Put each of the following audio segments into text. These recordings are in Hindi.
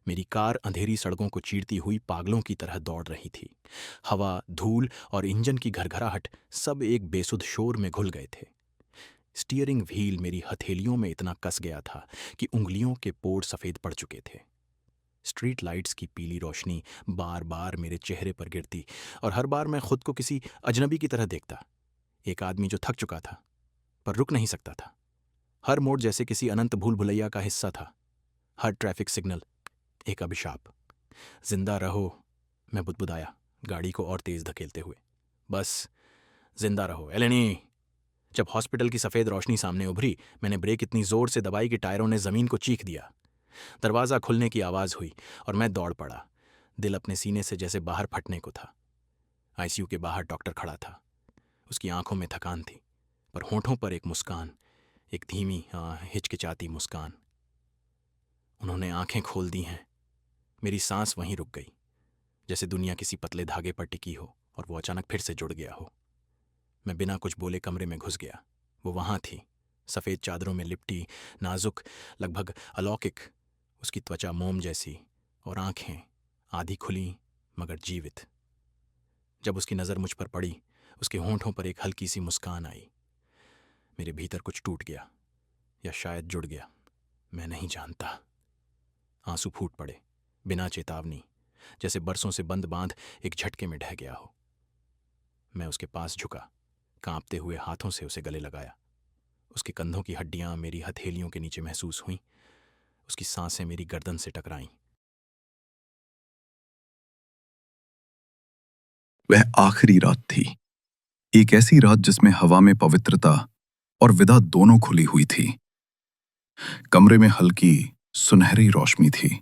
मेरी कार अंधेरी सड़कों को चीरती हुई पागलों की तरह दौड़ रही थी। हवा, धूल और इंजन की घरघराहट सब एक बेसुध शोर में घुल गए थे। स्टीयरिंग व्हील मेरी हथेलियों में इतना कस गया था कि उंगलियों के पोर सफ़ेद पड़ चुके थे। स्ट्रीट लाइट्स की पीली रोशनी बार बार मेरे चेहरे पर गिरती और हर बार मैं खुद को किसी अजनबी की तरह देखता। एक आदमी जो थक चुका था पर रुक नहीं सकता था। हर मोड़ जैसे किसी अनंत भूल भुलैया का हिस्सा था। हर ट्रैफिक सिग्नल एक अभिशाप। जिंदा रहो, मैं बुदबुदाया, गाड़ी को और तेज धकेलते हुए। बस जिंदा रहो एलेनी। जब हॉस्पिटल की सफ़ेद रोशनी सामने उभरी, मैंने ब्रेक इतनी जोर से दबाई कि टायरों ने ज़मीन को चीख दिया। दरवाज़ा खुलने की आवाज़ हुई और मैं दौड़ पड़ा। दिल अपने सीने से जैसे बाहर फटने को था। आईसीयू के बाहर डॉक्टर खड़ा था। उसकी आंखों में थकान थी, पर होठों पर एक मुस्कान, एक धीमी हिचकिचाती मुस्कान। उन्होंने आंखें खोल दी हैं। मेरी सांस वहीं रुक गई, जैसे दुनिया किसी पतले धागे पर टिकी हो और वो अचानक फिर से जुड़ गया हो। मैं बिना कुछ बोले कमरे में घुस गया। वो वहाँ थी, सफ़ेद चादरों में लिपटी, नाजुक, लगभग अलौकिक। उसकी त्वचा मोम जैसी और आंखें आधी खुली मगर जीवित। जब उसकी नज़र मुझ पर पड़ी, उसके होंठों पर एक हल्की सी मुस्कान आई। मेरे भीतर कुछ टूट गया, या शायद जुड़ गया, मैं नहीं जानता। आंसू फूट पड़े, बिना चेतावनी, जैसे बरसों से बंद बांध एक झटके में ढह गया हो। मैं उसके पास झुका, कांपते हुए हाथों से उसे गले लगाया। उसके कंधों की हड्डियां मेरी हथेलियों के नीचे महसूस हुईं। उसकी सांसें मेरी गर्दन से टकराईं। वह आखिरी रात थी, एक ऐसी रात जिसमें हवा में पवित्रता और विदा दोनों खुली हुई थी। कमरे में हल्की सुनहरी रोशनी थी,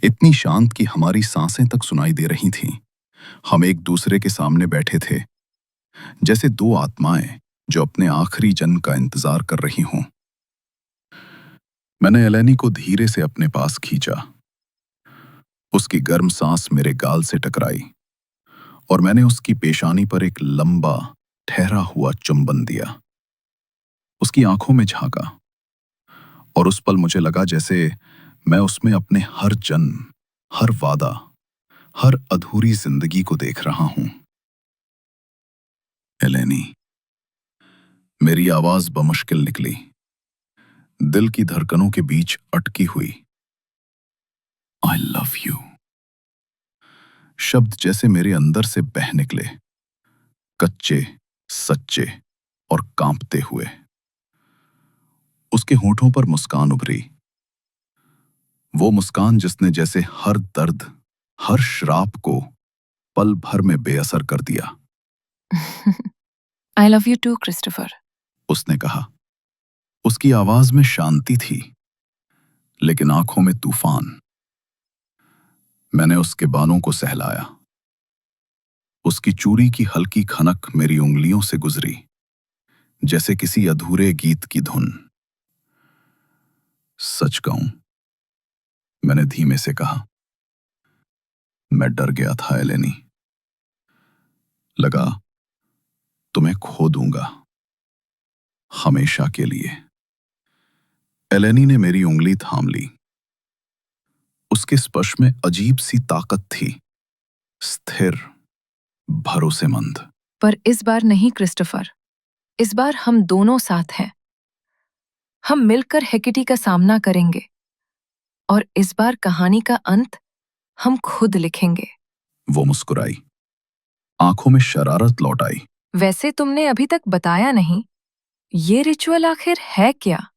इतनी शांत कि हमारी सांसें तक सुनाई दे रही थीं। हम एक दूसरे के सामने बैठे थे, जैसे दो आत्माएं जो अपने आखिरी जन्म का इंतजार कर रही हों। मैंने एलेनी को धीरे से अपने पास खींचा। उसकी गर्म सांस मेरे गाल से टकराई और मैंने उसकी पेशानी पर एक लंबा ठहरा हुआ चुंबन दिया। उसकी आंखों में झांका और उस पल मुझे लगा जैसे मैं उसमें अपने हर जन्म, हर वादा, हर अधूरी जिंदगी को देख रहा हूं। एलेनी, मेरी आवाज बमुश्किल निकली, दिल की धड़कनों के बीच अटकी हुई। आई लव यू। शब्द जैसे मेरे अंदर से बह निकले, कच्चे, सच्चे और कांपते हुए। उसके होठों पर मुस्कान उभरी, वो मुस्कान जिसने जैसे हर दर्द, हर श्राप को पल भर में बेअसर कर दिया। I love you too Christopher, उसने कहा। उसकी आवाज में शांति थी, लेकिन आंखों में तूफान। मैंने उसके बालों को सहलाया। उसकी चूड़ी की हल्की खनक मेरी उंगलियों से गुजरी, जैसे किसी अधूरे गीत की धुन। सच कहूं, मैंने धीमे से कहा, मैं डर गया था एलेनी। लगा तुम्हें खो दूंगा, हमेशा के लिए। एलेनी ने मेरी उंगली थाम ली। उसके स्पर्श में अजीब सी ताकत थी, स्थिर, भरोसेमंद। पर इस बार नहीं क्रिस्टोफर, इस बार हम दोनों साथ हैं। हम मिलकर हेकेटी का सामना करेंगे और इस बार कहानी का अंत हम खुद लिखेंगे। वो मुस्कुराई, आंखों में शरारत लौट आई। वैसे तुमने अभी तक बताया नहीं, ये रिचुअल आखिर है क्या?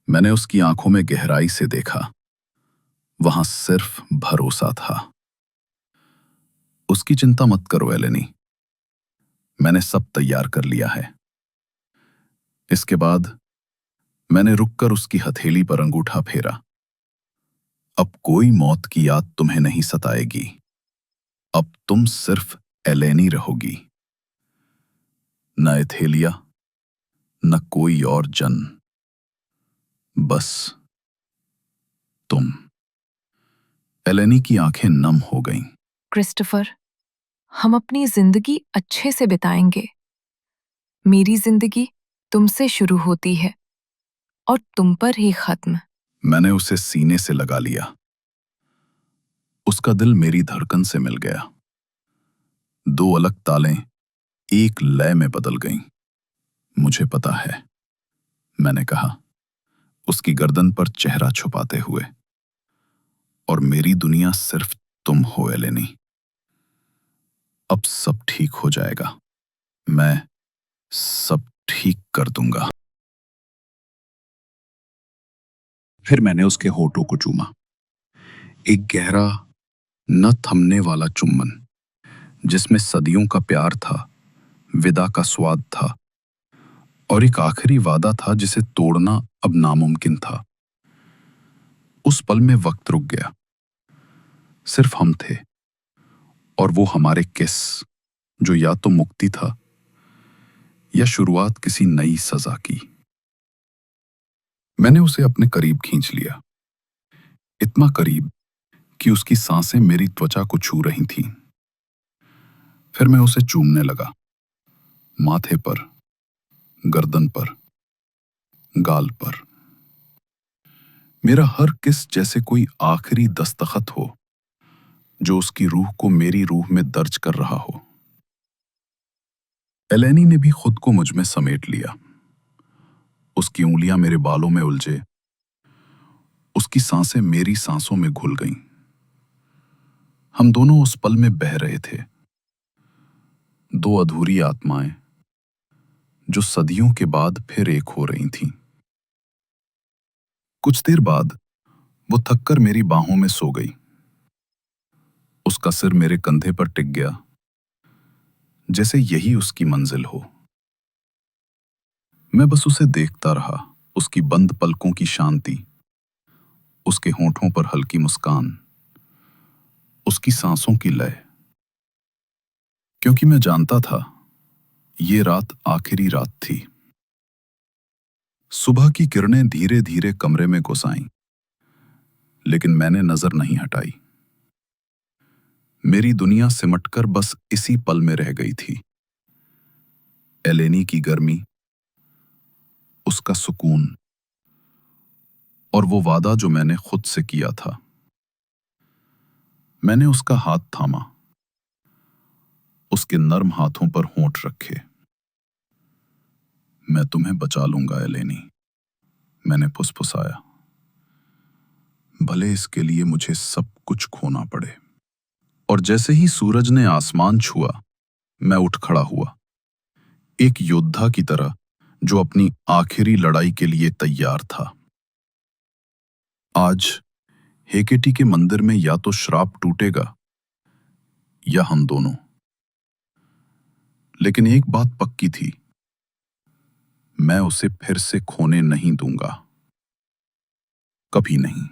मैंने उसकी आंखों में गहराई से देखा। वहां सिर्फ भरोसा था। उसकी चिंता मत करो एलेनी, मैंने सब तैयार कर लिया है। इसके बाद मैंने रुककर उसकी हथेली पर अंगूठा फेरा। अब कोई मौत की याद तुम्हें नहीं सताएगी। अब तुम सिर्फ एलेनी रहोगी, न एथेलिया, न कोई और जन्म, बस तुम। एलेनी की आंखें नम हो गईं। क्रिस्टोफर, हम अपनी जिंदगी अच्छे से बिताएंगे। मेरी जिंदगी तुमसे शुरू होती है और तुम पर ही खत्म। मैंने उसे सीने से लगा लिया। उसका दिल मेरी धड़कन से मिल गया। दो अलग तालें एक लय में बदल गईं। मुझे पता है, मैंने कहा, उसकी गर्दन पर चेहरा छुपाते हुए। और मेरी दुनिया सिर्फ तुम हो एलेनी। अब सब ठीक हो जाएगा। मैं सब ठीक कर दूंगा। फिर मैंने उसके होठों को चूमा। एक गहरा, न थमने वाला चुम्बन, जिसमें सदियों का प्यार था, विदा का स्वाद था और एक आखिरी वादा था जिसे तोड़ना अब नामुमकिन था। उस पल में वक्त रुक गया। सिर्फ हम थे और वो हमारे किस, जो या तो मुक्ति था या शुरुआत किसी नई सजा की। मैंने उसे अपने करीब खींच लिया, इतना करीब कि उसकी सांसें मेरी त्वचा को छू रही थीं। फिर मैं उसे चूमने लगा, माथे पर, गर्दन पर, गाल पर। मेरा हर किस जैसे कोई आखिरी दस्तखत हो जो उसकी रूह को मेरी रूह में दर्ज कर रहा हो। एलेनी ने भी खुद को मुझ में समेट लिया। उसकी उंगलियां मेरे बालों में उलझे, उसकी सांसें मेरी सांसों में घुल गईं। हम दोनों उस पल में बह रहे थे, दो अधूरी आत्माएं जो सदियों के बाद फिर एक हो रही थीं। कुछ देर बाद वो थककर मेरी बाहों में सो गई। उसका सिर मेरे कंधे पर टिक गया, जैसे यही उसकी मंजिल हो। मैं बस उसे देखता रहा, उसकी बंद पलकों की शांति, उसके होंठों पर हल्की मुस्कान, उसकी सांसों की लय। क्योंकि मैं जानता था ये रात आखिरी रात थी। सुबह की किरणें धीरे धीरे कमरे में घुस आईं, लेकिन मैंने नजर नहीं हटाई। मेरी दुनिया सिमटकर बस इसी पल में रह गई थी। एलेनी की गर्मी, उसका सुकून और वो वादा जो मैंने खुद से किया था। मैंने उसका हाथ थामा, उसके नर्म हाथों पर होंठ रखे। मैं तुम्हें बचा लूंगा एलेनी, मैंने फुसफुसाया, भले इसके लिए मुझे सब कुछ खोना पड़े। और जैसे ही सूरज ने आसमान छुआ, मैं उठ खड़ा हुआ, एक योद्धा की तरह जो अपनी आखिरी लड़ाई के लिए तैयार था। आज हेकेटी के मंदिर में या तो श्राप टूटेगा या हम दोनों। लेकिन एक बात पक्की थी, मैं उसे फिर से खोने नहीं दूंगा, कभी नहीं।